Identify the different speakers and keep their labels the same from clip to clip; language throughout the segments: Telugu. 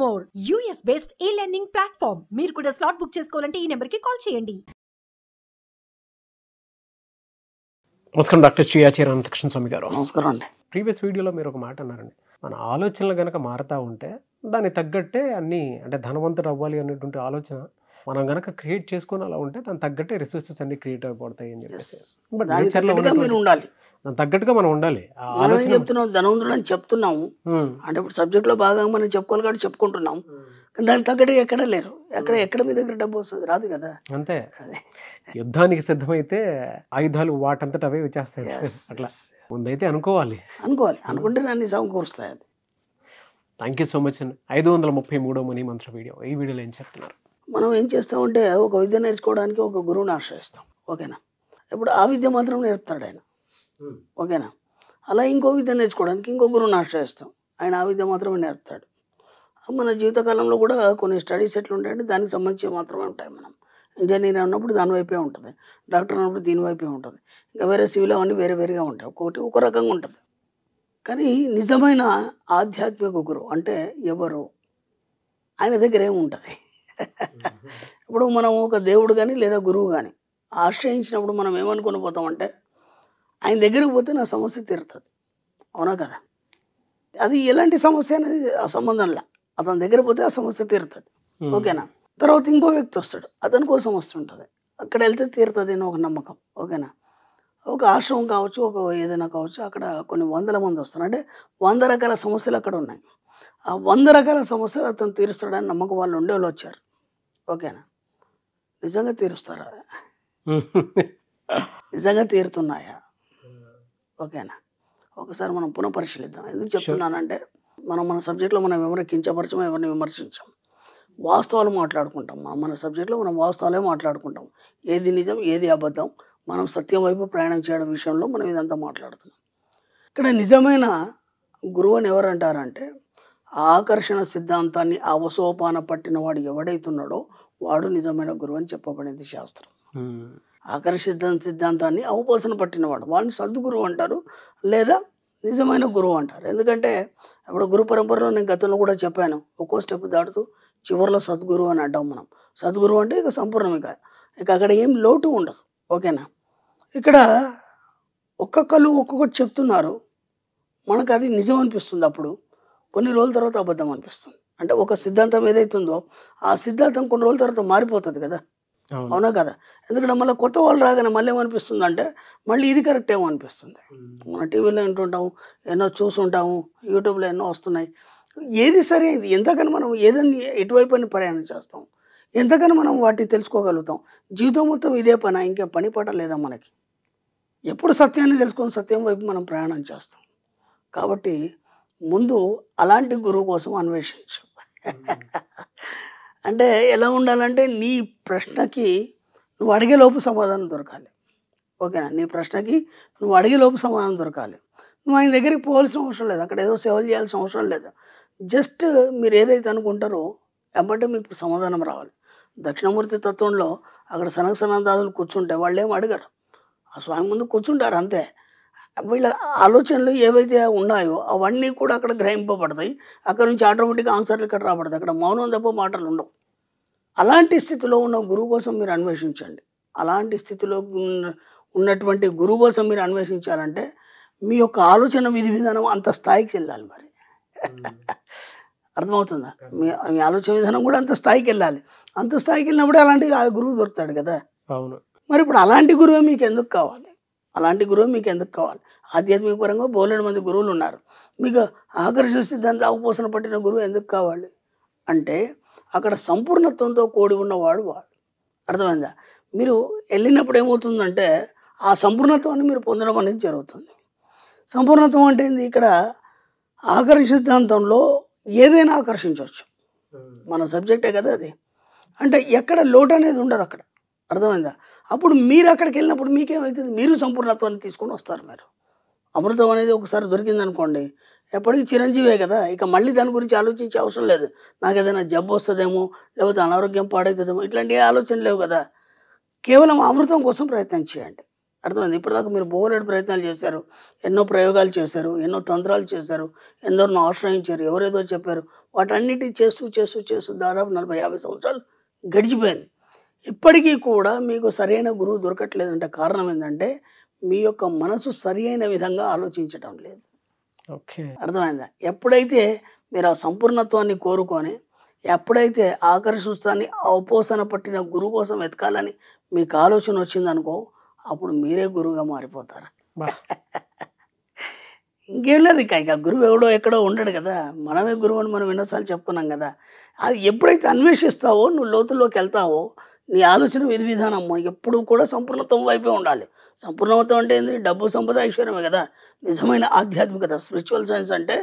Speaker 1: more. US based e-learning platform. మీరు కూడా స్లాట్ బుక్ చేసుకోవాలంటే ఈ నెంబర్కి కాల్ చేయండి.
Speaker 2: నమస్కారం డాక్టర్ శ్రీయాచార్య అనంతకృష్ణ స్వామి గారు.
Speaker 3: నమస్కారం అండి.
Speaker 2: ప్రీవియస్ వీడియోలో మీరు ఒక మాట అన్నారండి, మన ఆలోచనలు కనుక మారుతూ ఉంటే దానికి తగ్గట్టే అన్నీ అంటే ధనవంతుడు అవ్వాలి అనేటువంటి ఆలోచన మనం కనుక క్రియేట్ చేసుకుని అలా ఉంటే దానికి తగ్గట్టే రిసోర్సెస్ అన్ని క్రియేట్ అయిపోతాయి అని చెప్పేసి. బట్ నేచర్లో
Speaker 3: మీరు ఉండాలి,
Speaker 2: దానికి తగ్గట్టుగా మనం ఉండాలి.
Speaker 3: చెప్తున్నాం ధనవంతుడు అని చెప్తున్నాము అంటే ఇప్పుడు సబ్జెక్ట్ లో భాగంగా మనం చెప్పుకోవాలి కాబట్టి చెప్పుకుంటున్నాం. దానికి తగ్గట్టుగా ఎక్కడ లేరు, ఎక్కడ మీ దగ్గర డబ్బు వస్తుంది, రాదు కదా.
Speaker 2: అంతే, యుద్ధానికి సిద్ధమైతే ఆయుధాలు వాటంతట అవే వచ్చేస్తాయి. అట్లా ముందైతే అనుకోవాలి,
Speaker 3: అనుకుంటే దాన్ని సమకూరుస్తాయి. అది
Speaker 2: థ్యాంక్ యూ సో మచ్ అండి. 533వ మనీ మంత్ర వీడియో, ఈ వీడియోలో ఏం చెప్తున్నారు?
Speaker 3: మనం ఏం చేస్తామంటే ఒక విద్య నేర్చుకోవడానికి ఒక గురువుని ఆశ్రయిస్తాం, ఓకేనా. ఇప్పుడు ఆ విద్య మాత్రం నేర్పుతాడు ఆయన, ఓకేనా. అలా ఇంకో విద్య నేర్చుకోవడానికి ఇంకో గురువుని ఆశ్రయిస్తాం, ఆయన ఆ విద్య మాత్రమే నేర్పుతాడు. మన జీవితకాలంలో కూడా కొన్ని స్టడీస్ ఎట్లా ఉంటాయంటే దానికి సంబంధించి మాత్రమే ఉంటాయి. మనం ఇంజనీర్ అన్నప్పుడు దాని వైపే ఉంటుంది, డాక్టర్ అన్నప్పుడు దీని వైపే ఉంటుంది, ఇంకా వేరే సివిల్ అవన్నీ వేరే వేరేగా ఉంటాయి, ఒక్కొక్కటి ఒక రకంగా ఉంటుంది. కానీ నిజమైన ఆధ్యాత్మిక గురువు అంటే ఎవరు, ఆయన దగ్గర ఏముంటుంది? ఇప్పుడు మనం ఒక దేవుడు కానీ లేదా గురువు కానీ ఆశ్రయించినప్పుడు మనం ఏమనుకుని పోతామంటే ఆయన దగ్గరికి పోతే నా సమస్య తీరుతుంది, అవునా కదా. అది ఎలాంటి సమస్య అనేది ఆ సంబంధంలో, అతని దగ్గర పోతే ఆ సమస్య తీరుతుంది, ఓకేనా. తర్వాత ఇంకో వ్యక్తి వస్తాడు, అతనికి ఒక సమస్య ఉంటుంది, అక్కడ వెళ్తే తీరుతుంది అని ఒక నమ్మకం, ఓకేనా. ఒక ఆశ్రమం కావచ్చు, ఒక ఏదైనా కావచ్చు, అక్కడ కొన్ని వందల మంది వస్తారు, అంటే 100 రకాల సమస్యలు అక్కడ ఉన్నాయి. ఆ 100 రకాల సమస్యలు అతను తీరుస్తాడని నమ్మకం వాళ్ళు ఉండేవాళ్ళు వచ్చారు, ఓకేనా. నిజంగా తీరుస్తారా? నిజంగా తీరుతున్నాయా? ఓకేనా. ఒకసారి మనం పునఃపరిశీలిద్దాం. ఎందుకు చెప్తున్నానంటే మన సబ్జెక్ట్లో మనం ఎవరిని కించపరచం, ఎవరిని విమర్శించాం, వాస్తవాలు మాట్లాడుకుంటాం. మన సబ్జెక్ట్లో మనం వాస్తవాలే మాట్లాడుకుంటాం, ఏది నిజం ఏది అబద్ధం, మనం సత్యం వైపు ప్రయాణం చేయడం విషయంలో మనం ఇదంతా మాట్లాడుతున్నాం. ఇక్కడ నిజమైన గురువు అని ఎవరు అంటారంటే ఆకర్షణ సిద్ధాంతాన్ని అవసోపాన పట్టిన వాడు ఎవడైతున్నాడో వాడు నిజమైన గురువు అని చెప్పబడింది శాస్త్రం. ఆకర్షణ సిద్ధాంతాన్ని అవపోసన పట్టినవాడు వాడిని సద్గురువు అంటారు, లేదా నిజమైన గురువు అంటారు. ఎందుకంటే ఇప్పుడు గురు పరంపరలో నేను గతంలో కూడా చెప్పాను, ఒక్కో స్టెప్ దాటుతూ చివరిలో సద్గురువు అని అంటాం మనం. సద్గురువు అంటే ఇక సంపూర్ణం, ఇక అక్కడ ఏం లోటు ఉండదు, ఓకేనా. ఇక్కడ ఒక్కొక్కరు ఒక్కొక్కటి చెప్తున్నారు, మనకు అది నిజం అనిపిస్తుంది, అప్పుడు కొన్ని రోజుల తర్వాత అబద్ధం అనిపిస్తుంది. అంటే ఒక సిద్ధాంతం ఏదైతుందో ఆ సిద్ధాంతం కొన్ని రోజుల తర్వాత మారిపోతుంది కదా, అవునా కదా. ఎందుకంటే మళ్ళీ కొత్త వాళ్ళు రాగానే మళ్ళీ ఏమనిపిస్తుంది అంటే మళ్ళీ ఇది కరెక్ట్ ఏమో అనిపిస్తుంది. మన టీవీలో వింటుంటాము, ఎన్నో చూసుంటాము, యూట్యూబ్లో ఎన్నో వస్తున్నాయి. ఏది సరైనది, ఎంతకని మనం ఏదైనా ఎటువైపు అని ప్రయాణం చేస్తాం, ఎంతకని మనం వాటిని తెలుసుకోగలుగుతాం. జీవితం మొత్తం ఇదే పని, ఇంకేం పని పాట లేదా మనకి. ఎప్పుడు సత్యాన్ని తెలుసుకొని సత్యం వైపు మనం ప్రయాణం చేస్తాం. కాబట్టి ముందు అలాంటి గురువు కోసం అన్వేషించు. అంటే ఎలా ఉండాలంటే నీ ప్రశ్నకి నువ్వు అడిగేలోపు సమాధానం దొరకాలి, ఓకేనా. నీ ప్రశ్నకి నువ్వు అడిగేలోపు సమాధానం దొరకాలి. నువ్వు ఆయన దగ్గరికి పోవాల్సిన అవసరం లేదు, అక్కడ ఏదో సేవలు చేయాల్సిన అవసరం లేదు. జస్ట్ మీరు ఏదైతే అనుకుంటారో వెంబటే మీకు సమాధానం రావాలి. దక్షిణమూర్తి తత్వంలో అక్కడ సనక సనందాదులు కూర్చుంటే వాళ్ళు ఏం అడగరు, ఆ స్వామి ముందు కూర్చుంటారు అంతే. వీళ్ళ ఆలోచనలు ఏవైతే ఉన్నాయో అవన్నీ కూడా అక్కడ గ్రహింపబడతాయి, అక్కడ నుంచి ఆటోమేటిక్గా ఆన్సర్లు ఇక్కడ రాబడతాయి. అక్కడ మౌనం తప్ప మాటలు ఉండవు. అలాంటి స్థితిలో ఉన్న గురువు కోసం మీరు అన్వేషించండి. అలాంటి స్థితిలో ఉన్నటువంటి గురువు కోసం మీరు అన్వేషించాలంటే మీ యొక్క ఆలోచన విధి విధానం అంత స్థాయికి వెళ్ళాలి. మరి అర్థమవుతుందా? మీ ఆలోచన విధానం కూడా అంత స్థాయికి వెళ్ళాలి. అంత స్థాయికి వెళ్ళినప్పుడే అలాంటి గురువు దొరుకుతాడు కదా.
Speaker 2: అవును.
Speaker 3: మరి ఇప్పుడు అలాంటి గురువే మీకు ఎందుకు కావాలి? అలాంటి గురువు మీకు ఎందుకు కావాలి? ఆధ్యాత్మిక పరంగా బోలెడు మంది గురువులు ఉన్నారు, మీకు ఆకర్షణ సిద్ధాంతం అవపోసన పట్టిన గురువు ఎందుకు కావాలి అంటే అక్కడ సంపూర్ణత్వంతో కూడి ఉన్నవాడు వాడు. అర్థమైందా? మీరు వెళ్ళినప్పుడు ఏమవుతుందంటే ఆ సంపూర్ణత్వాన్ని మీరు పొందడం అనేది జరుగుతుంది. సంపూర్ణత్వం అంటే ఏంది? ఇక్కడ ఆకర్షణ సిద్ధాంతంలో ఏదైనా ఆకర్షించవచ్చు, మన సబ్జెక్టే కదా అది. అంటే ఎక్కడ లోటు అనేది ఉండదు అక్కడ, అర్థమైందా? అప్పుడు మీరు అక్కడికి వెళ్ళినప్పుడు మీకేమవుతుంది, మీరు సంపూర్ణత్వాన్ని తీసుకొని వస్తారు. మీరు అమృతం అనేది ఒకసారి దొరికిందనుకోండి ఎప్పటికీ చిరంజీవే కదా, ఇక మళ్ళీ దాని గురించి ఆలోచించే అవసరం లేదు. నాకు ఏదైనా జబ్బు వస్తుందేమో, లేకపోతే అనారోగ్యం పాడవుతుందేమో, ఇట్లాంటి ఏ ఆలోచన లేవు కదా. కేవలం అమృతం కోసం ప్రయత్నం చేయండి. అర్థమైంది. ఇప్పటిదాకా మీరు బోలెడు ప్రయత్నాలు చేశారు, ఎన్నో ప్రయోగాలు చేశారు, ఎన్నో తంత్రాలు చేశారు, ఎందరినో ఆశ్రయించారు, ఎవరేదో చెప్పారు. వాటన్నిటి చేస్తూ చేస్తూ చేస్తూ దాదాపు 40-50 సంవత్సరాలు గడిచిపోయింది. ఇప్పటికీ కూడా మీకు సరైన గురువు దొరకట్లేదంటే కారణం ఏంటంటే మీ యొక్క మనసు సరి అయిన విధంగా ఆలోచించటం లేదు.
Speaker 2: ఓకే.
Speaker 3: అర్థమైందా? ఎప్పుడైతే మీరు ఆ సంపూర్ణత్వాన్ని కోరుకొని, ఎప్పుడైతే ఆఖరి సుస్తాన్ని అవపోసన పట్టిన గురువు కోసం వెతకాలని మీకు ఆలోచన వచ్చిందనుకో, అప్పుడు మీరే గురువుగా మారిపోతారు.
Speaker 2: బా.
Speaker 3: ఇంకేం లేదు. ఇక గురువు ఎవడో ఎక్కడో ఉండడు కదా, మనమే గురువు అని మనం ఎన్నోసార్లు చెప్పుకున్నాం కదా. అది ఎప్పుడైతే అన్వేషిస్తావో, నువ్వు లోతుల్లోకి వెళ్తావో, నీ ఆలోచన విధి విధానం ఎప్పుడు కూడా సంపూర్ణత్వం వైపే ఉండాలి. సంపూర్ణత్వం అంటే ఏంటి? డబ్బు, సంపద, ఐశ్వర్యమే కదా నిజమైన ఆధ్యాత్మికత. స్పిరిచువల్ సైన్స్ అంటే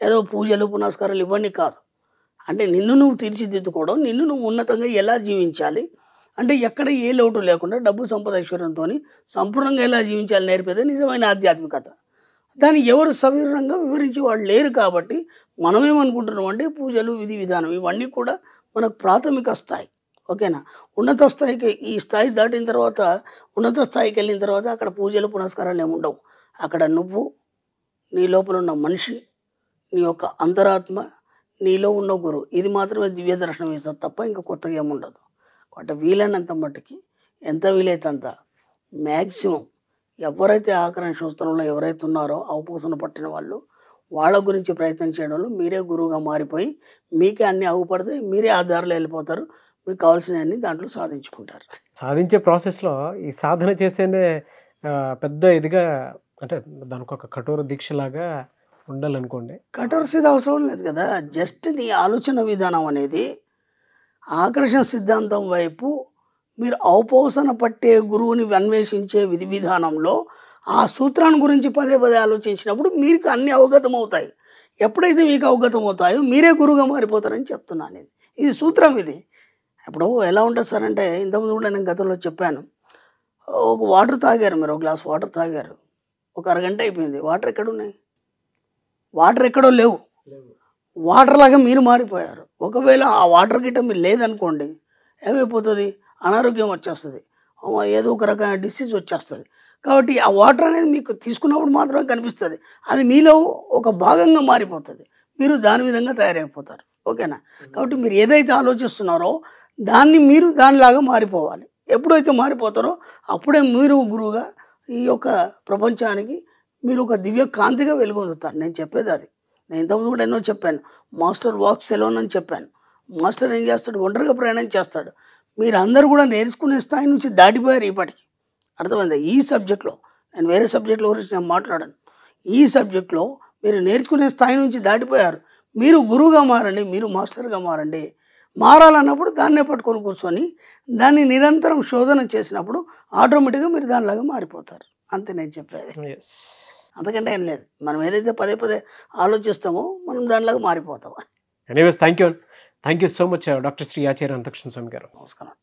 Speaker 3: ఏదో పూజలు పునస్కారాలు ఇవన్నీ కాదు. అంటే నిన్ను నువ్వు తీర్చిదిద్దుకోవడం, నిన్ను నువ్వు ఉన్నతంగా ఎలా జీవించాలి అంటే ఎక్కడ ఏ లోటు లేకుండా డబ్బు, సంపద, ఐశ్వర్యంతో సంపూర్ణంగా ఎలా జీవించాలి నేర్పేదే నిజమైన ఆధ్యాత్మికత. దాన్ని ఎవరు సవివరంగా వివరించి వాళ్ళు లేరు. కాబట్టి మనమేమనుకుంటున్నాం అంటే పూజలు, విధి విధానం ఇవన్నీ కూడా మనకు ప్రాథమిక స్థాయి. ఓకేనా? ఉన్నత స్థాయికి, ఈ స్థాయి దాటిన తర్వాత ఉన్నత స్థాయికి వెళ్ళిన తర్వాత అక్కడ పూజలు పునస్కారాలు ఏముండవు. అక్కడ నువ్వు, నీ లోపల ఉన్న మనిషి, నీ యొక్క అంతరాత్మ, నీలో ఉన్న గురువు, ఇది మాత్రమే దివ్య దర్శనం ఇస్తుంది తప్ప ఇంకా కొత్తగా ఏముండదు. కాబట్టి వీలైనంత మట్టుకి ఎంత వీలైతే అంత మ్యాక్సిమం ఎవరైతే ఆకరణ సూత్రంలో ఎవరైతే ఉన్నారో అవపోసన పట్టిన వాళ్ళు, వాళ్ళ గురించి ప్రయత్నం చేయడంలో మీరే గురువుగా మారిపోయి మీకే అన్నీ అవ్వపడతాయి. మీరే ఆ దారిలో వెళ్ళిపోతారు. మీకు కావాల్సినవన్నీ దాంట్లో సాధించుకుంటారు.
Speaker 2: సాధించే ప్రాసెస్లో ఈ సాధన చేసేనే పెద్ద ఇదిగా అంటే దానికి ఒక కఠోర దీక్షలాగా ఉండాలనుకోండి.
Speaker 3: కఠోర సిద్ధ అవసరం లేదు కదా. జస్ట్ నీ ఆలోచన విధానం అనేది ఆకర్షణ సిద్ధాంతం వైపు మీరు అవపోసన పట్టే గురువుని అన్వేషించే విధి విధానంలో ఆ సూత్రాన్ని గురించి పదే పదే ఆలోచించినప్పుడు మీకు అన్నీ అవగతం అవుతాయి. ఎప్పుడైతే మీకు అవగతం అవుతాయో మీరే గురువుగా మారిపోతారని చెప్తున్నాను. ఇది సూత్రం. ఇది ఇప్పుడు ఎలా ఉంటుంది సార్ అంటే, ఇంతకుముందు కూడా నేను గతంలో చెప్పాను. ఒక వాటర్ తాగారు, మీరు ఒక గ్లాస్ వాటర్ తాగారు, ఒక అరగంట అయిపోయింది. వాటర్ ఎక్కడున్నాయి? వాటర్ ఎక్కడో లేవు. వాటర్ లాగా మీరు మారిపోయారు. ఒకవేళ ఆ వాటర్ గిట్ట మీరు లేదనుకోండి, ఏమైపోతుంది? అనారోగ్యం వచ్చేస్తుంది, ఏదో ఒక రకమైన డిసీజ్ వచ్చేస్తుంది. కాబట్టి ఆ వాటర్ అనేది మీకు తీసుకున్నప్పుడు మాత్రమే కనిపిస్తుంది. అది మీలో ఒక భాగంగా మారిపోతుంది. మీరు దాని విధంగా తయారైపోతారు. ఓకేనా? కాబట్టి మీరు ఏదైతే ఆలోచిస్తున్నారో దాన్ని మీరు దానిలాగా మారిపోవాలి. ఎప్పుడైతే మారిపోతారో అప్పుడే మీరు గురువుగా ఈ యొక్క ప్రపంచానికి మీరు ఒక దివ్య కాంతిగా వెలుగొందుతారు. నేను చెప్పేది అది. నేను ఇంతకుముందు కూడా ఎన్నో చెప్పాను. మాస్టర్ వాక్స్ ఎలోన్ అని చెప్పాను. మాస్టర్ ఏం చేస్తాడు? ఒంటరిగా ప్రయాణం చేస్తాడు. మీరు అందరూ కూడా నేర్చుకునే స్థాయి నుంచి దాటిపోయారు ఇప్పటికి. అర్థమైందా? ఈ సబ్జెక్ట్లో, నేను వేరే సబ్జెక్టుల గురించి నేను మాట్లాడాను. ఈ సబ్జెక్ట్లో మీరు నేర్చుకునే స్థాయి నుంచి దాటిపోయారు. మీరు గురువుగా మారండి, మీరు మాస్టర్గా మారండి. మారాలన్నప్పుడు దాన్నే పట్టుకొని కూర్చొని దాన్ని నిరంతరం శోధన చేసినప్పుడు ఆటోమేటిక్గా మీరు దానిలాగా మారిపోతారు. అంతే నేను చెప్పేది. అంతకంటే ఏం లేదు. మనం ఏదైతే పదే పదే ఆలోచిస్తామో మనం దానిలాగా మారిపోతాం.
Speaker 2: Anyways thank you so much doctor Shri Acharya Antakrishna Swamy garu.
Speaker 3: నమస్కారం.